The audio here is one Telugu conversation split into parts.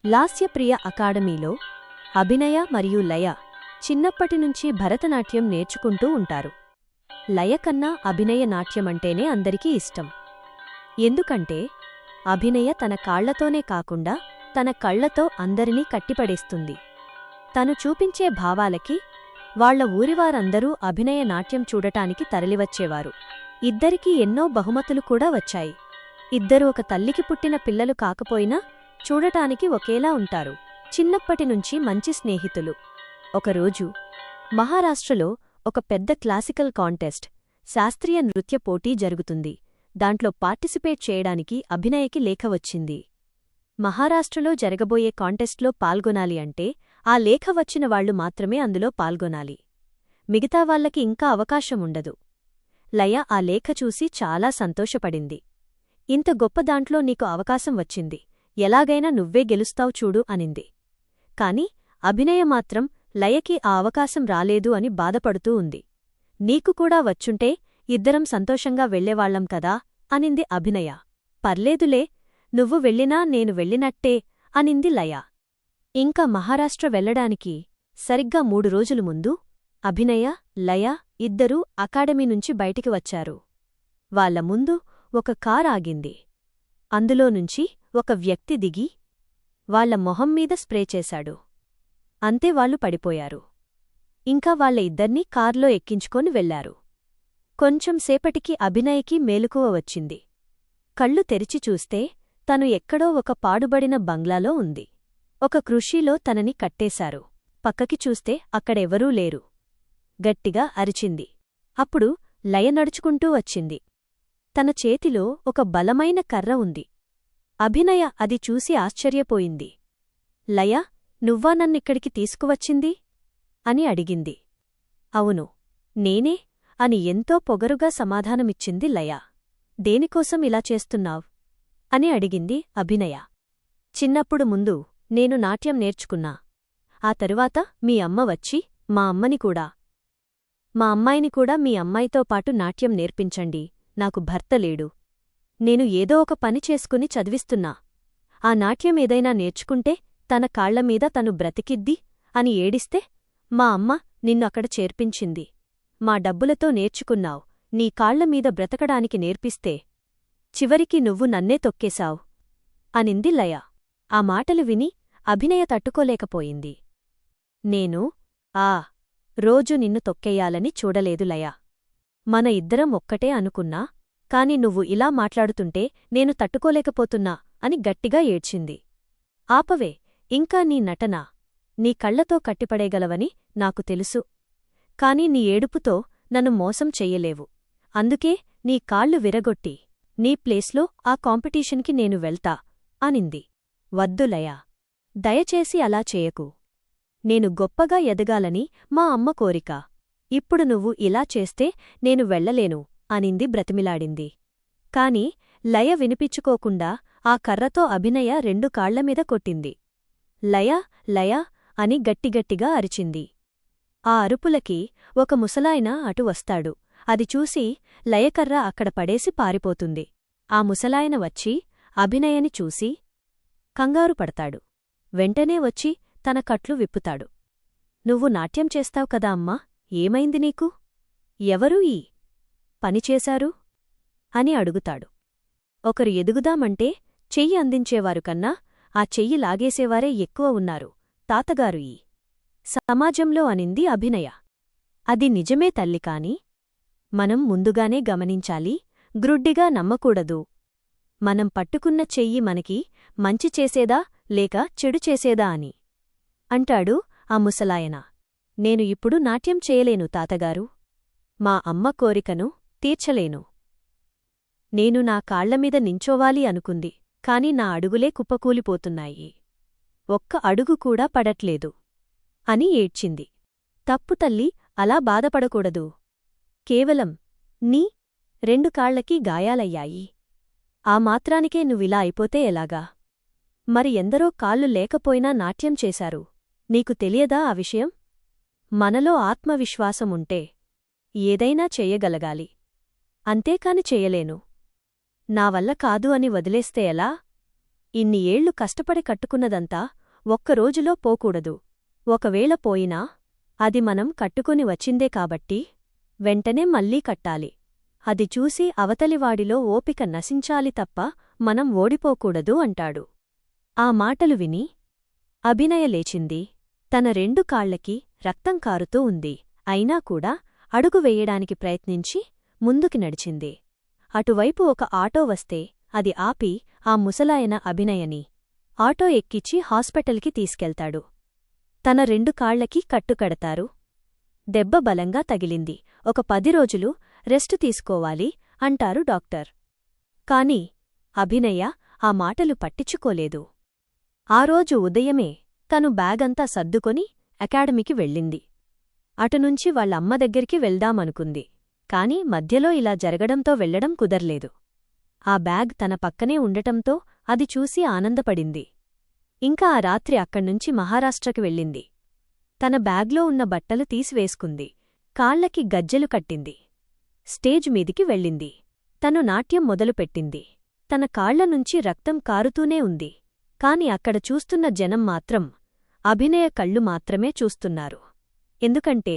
లాస్యప్రియ అకాడమీలో అభినయ మరియు లయ చిన్నప్పటినుంచి భరతనాట్యం నేర్చుకుంటూ ఉంటారు. లయ కన్నా అభినయ నాట్యమంటేనే అందరికీ ఇష్టం. ఎందుకంటే అభినయ తన కాళ్లతోనే కాకుండా తన కళ్లతో అందరినీ కట్టిపడేస్తుంది. తను చూపించే భావాలకి వాళ్ల ఊరివారందరూ అభినయ నాట్యం చూడటానికి తరలివచ్చేవారు. ఇద్దరికీ ఎన్నో బహుమతులు కూడా వచ్చాయి. ఇద్దరు ఒక తల్లికి పుట్టిన పిల్లలు కాకపోయినా చూడటానికి ఒకేలా ఉంటారు. చిన్నప్పటినుంచి మంచి స్నేహితులు. ఒకరోజు మహారాష్ట్రలో ఒక పెద్ద క్లాసికల్ కాంటెస్ట్, శాస్త్రీయ నృత్య పోటీ జరుగుతుంది. దాంట్లో పార్టిసిపేట్ చేయడానికి అభినయకి లేఖ వచ్చింది. మహారాష్ట్రలో జరగబోయే కాంటెస్ట్లో పాల్గొనాలి అంటే ఆ లేఖ వచ్చిన వాళ్లు మాత్రమే అందులో పాల్గొనాలి. మిగతా వాళ్లకి ఇంకా అవకాశం ఉండదు. లయ ఆ లేఖ చూసి చాలా సంతోషపడింది. ఇంత గొప్ప దాంట్లో నీకు అవకాశం వచ్చింది, ఎలాగైనా నువ్వే గెలుస్తావు చూడు అనింది. కాని అభినయ మాత్రం లయకి ఆ అవకాశం రాలేదు అని బాధపడుతూ ఉంది. నీకు కూడా వచ్చుంటే ఇద్దరం సంతోషంగా వెళ్లేవాళ్లం కదా అనింది అభినయ. పర్లేదులే, నువ్వు వెళ్ళినా నేను వెళ్ళినట్టే అనింది లయ. ఇంకా మహారాష్ట్ర వెళ్లడానికి సరిగ్గా 3 రోజులు ముందు అభినయ, లయ ఇద్దరూ అకాడమీ నుంచి బయటికి వచ్చారు. వాళ్ల ముందు ఒక కార్ ఆగింది. అందులోనుంచి ఒక వ్యక్తి దిగి వాళ్ల మొహం మీద స్ప్రే చేశాడు. అంతే వాళ్లు పడిపోయారు. ఇంకా వాళ్ల ఇద్దర్నీ కార్లో ఎక్కించుకొని వెళ్లారు. కొంచెం సేపటికి అభినయకి మేలుకువ వచ్చింది. కళ్ళు తెరిచి చూస్తే తను ఎక్కడో ఒక పాడుబడిన బంగ్లాలో ఉంది. ఒక కృషిలో తనని కట్టేశారు. పక్కకి చూస్తే అక్కడెవరూ లేరు. గట్టిగా అరిచింది. అప్పుడు లయ నడుచుకుంటూ వచ్చింది. తన చేతిలో ఒక బలమైన కర్ర ఉంది. అభినయ అది చూసి ఆశ్చర్యపోయింది. లయ, నువ్వా నన్నిక్కడికి తీసుకువచ్చింది అని అడిగింది. అవును, నేనే అని ఎంతో పొగరుగా సమాధానమిచ్చింది లయ. దేనికోసం ఇలా చేస్తున్నావ్ అని అడిగింది అభినయ. చిన్నప్పుడు ముందు నేను నాట్యం నేర్చుకున్నా. ఆ తరువాత మీ అమ్మ వచ్చి మా అమ్మాయిని కూడా మీ అమ్మాయితో పాటు నాట్యం నేర్పించండి, నాకు భర్త లేడు. నేను ఏదో ఒక పని చేసుకుని చదివిస్తున్నా. ఆ నాట్యం ఏదైనా నేర్చుకుంటే తన కాళ్లమీద తను బ్రతికిద్ది అని ఏడిస్తే మా అమ్మ నిన్ను అక్కడ చేర్పించింది. మా డబ్బులతో నేర్చుకున్నావ్, నీ కాళ్లమీద బ్రతకడానికి నేర్పిస్తే చివరికి నువ్వు నన్నే తొక్కేశావ్ అనింది లయ. ఆ మాటలు విని అభినయ తట్టుకోలేకపోయింది. నేను రోజు నిన్ను తొక్కేయాలని చూడలేదు లయ. మన ఇద్దరం ఒక్కటే అనుకున్నా, కాని నువ్వు ఇలా మాట్లాడుతుంటే నేను తట్టుకోలేకపోతున్నా అని గట్టిగా ఏడ్చింది. ఆపవే, ఇంకా నీ నటన, నీ కళ్లతో కట్టిపడేగలవని నాకు తెలుసు. కాని నీ ఏడుపుతో నన్ను మోసం చెయ్యలేవు. అందుకే నీ కాళ్ళు విరగొట్టి నీ ప్లేస్లో ఆ కాంపిటీషన్కి నేను వెళ్తా అనింది. వద్దు లయ, దయచేసి అలా చేయకు. నేను గొప్పగా ఎదగాలని మా అమ్మ కోరిక. ఇప్పుడు నువ్వు ఇలా చేస్తే నేను వెళ్లలేను అనింది బ్రతిమిలాడింది. కాని లయ వినిపించుకోకుండా ఆ కర్రతో అభినయ 2 కాళ్లమీద కొట్టింది. లయ లయ అని గట్టిగట్టిగా అరిచింది. ఆ అరుపులకి ఒక ముసలాయన అటు వస్తాడు. అది చూసి లయకర్ర అక్కడ పడేసి పారిపోతుంది. ఆ ముసలాయన వచ్చి అభినయని చూసి కంగారు పడతాడు. వెంటనే వచ్చి తన కట్లు విప్పుతాడు. నువ్వు నాట్యం చేస్తావు కదా అమ్మా, ఏమైంది నీకు? ఎవరూ ఈ పనిచేశారు అని అడుగుతాడు. ఒకరు ఎదుగుదామంటే చెయ్యి అందించేవారు కన్నా ఆ చెయ్యి లాగేసేవారే ఎక్కువ ఉన్నారు తాతగారు ఈ సమాజంలో అనింది అభినయ. అది నిజమే తల్లి, కాని మనం ముందుగానే గమనించాలి, గ్రుడ్డిగా నమ్మకూడదు. మనం పట్టుకున్న చెయ్యి మనకి మంచి చేసేదా లేక చెడు చేసేదా అని అంటాడు ఆ ముసలాయన. నేను ఇప్పుడు నాట్యం చేయలేను తాతగారు. మా అమ్మ కోరికను తీర్చలేను. నేను నా కాళ్లమీద నించోవాలి అనుకుంది, కాని నా అడుగులే కుప్పకూలిపోతున్నాయి. ఒక్క అడుగు కూడా పడట్లేదు అని ఏడ్చింది. తప్పు తల్లి, అలా బాధపడకూడదు. కేవలం నీ 2 కాళ్లకి గాయాలయ్యాయి. ఆ మాత్రానికే నువ్విలా అయిపోతే ఎలాగా? మరి ఎందరో కాళ్ళు లేకపోయినా నాట్యం చేశారు. నీకు తెలియదా ఆ విషయం? మనలో ఆత్మవిశ్వాసముంటే ఏదైనా చెయ్యగలగాలి. అంతేకాని చెయ్యలేను, నా వల్ల కాదు అని వదిలేస్తే ఎలా? ఇన్ని ఏళ్లు కష్టపడి కట్టుకున్నదంతా ఒక్కరోజులో పోకూడదు. ఒకవేళ పోయినా అది మనం కట్టుకుని వచ్చిందే కాబట్టి వెంటనే మళ్ళీ కట్టాలి. అది చూసి అవతలివాడిలో ఓపిక నశించాలి తప్ప మనం ఓడిపోకూడదు అంటాడు. ఆ మాటలు విని అభినయ లేచింది. తన 2 కాళ్లకి రక్తం కారుతూ ఉంది. అయినా కూడా అడుగు వెయ్యడానికి ప్రయత్నించి ముందుకి నడిచింది. అటువైపు ఒక ఆటో వస్తే అది ఆపి ఆ ముసలాయన అభినయని ఆటో ఎక్కిచ్చి హాస్పిటల్కి తీసుకెళ్తాడు. తన 2 కాళ్లకి కట్టుకడతారు. దెబ్బ బలంగా తగిలింది. ఒక 10 రోజులు రెస్టు తీసుకోవాలి అంటారు డాక్టర్. కాని అభినయ ఆ మాటలు పట్టించుకోలేదు. ఆ రోజు ఉదయమే తను బ్యాగంతా సర్దుకొని అకాడమీకి వెళ్ళింది. అటునుంచి వాళ్ళమ్మ దగ్గరికి వెళ్దామనుకుంది. కాని మధ్యలో ఇలా జరగడంతో వెళ్లడం కుదర్లేదు. ఆ బ్యాగ్ తన పక్కనే ఉండటంతో అది చూసి ఆనందపడింది. ఇంకా ఆ రాత్రి అక్కడ్నుంచి మహారాష్ట్రకి వెళ్ళింది. తన బ్యాగ్లో ఉన్న బట్టలు తీసివేసుకుంది. కాళ్లకి గజ్జెలు కట్టింది. స్టేజ్ మీదికి వెళ్ళింది. తను నాట్యం మొదలుపెట్టింది. తన కాళ్లనుంచి రక్తం కారుతూనే ఉంది. కాని అక్కడ చూస్తున్న జనం మాత్రం అభినయ కళ్ళు మాత్రమే చూస్తున్నారు. ఎందుకంటే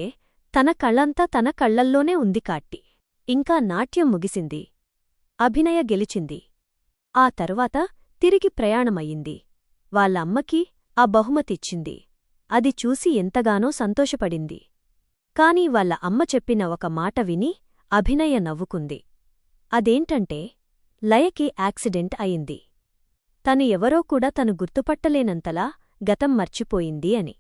తన కళ్ళంతా తన కళ్లల్లోనే ఉంది కాట్టి. ఇంకా నాట్యం ముగిసింది. అభినయ గెలిచింది. ఆ తరువాత తిరిగి ప్రయాణమయ్యింది. వాళ్ళ అమ్మకి ఆ బహుమతిచ్చింది. అది చూసి ఎంతగానో సంతోషపడింది. కాని వాళ్ళ అమ్మ చెప్పిన ఒక మాట విని అభినయ నవ్వుకుంది. అదేంటంటే లయకి యాక్సిడెంట్ అయింది. తను ఎవరో కూడా తను గుర్తుపట్టలేనంతలా గతం మర్చిపోయింది అని.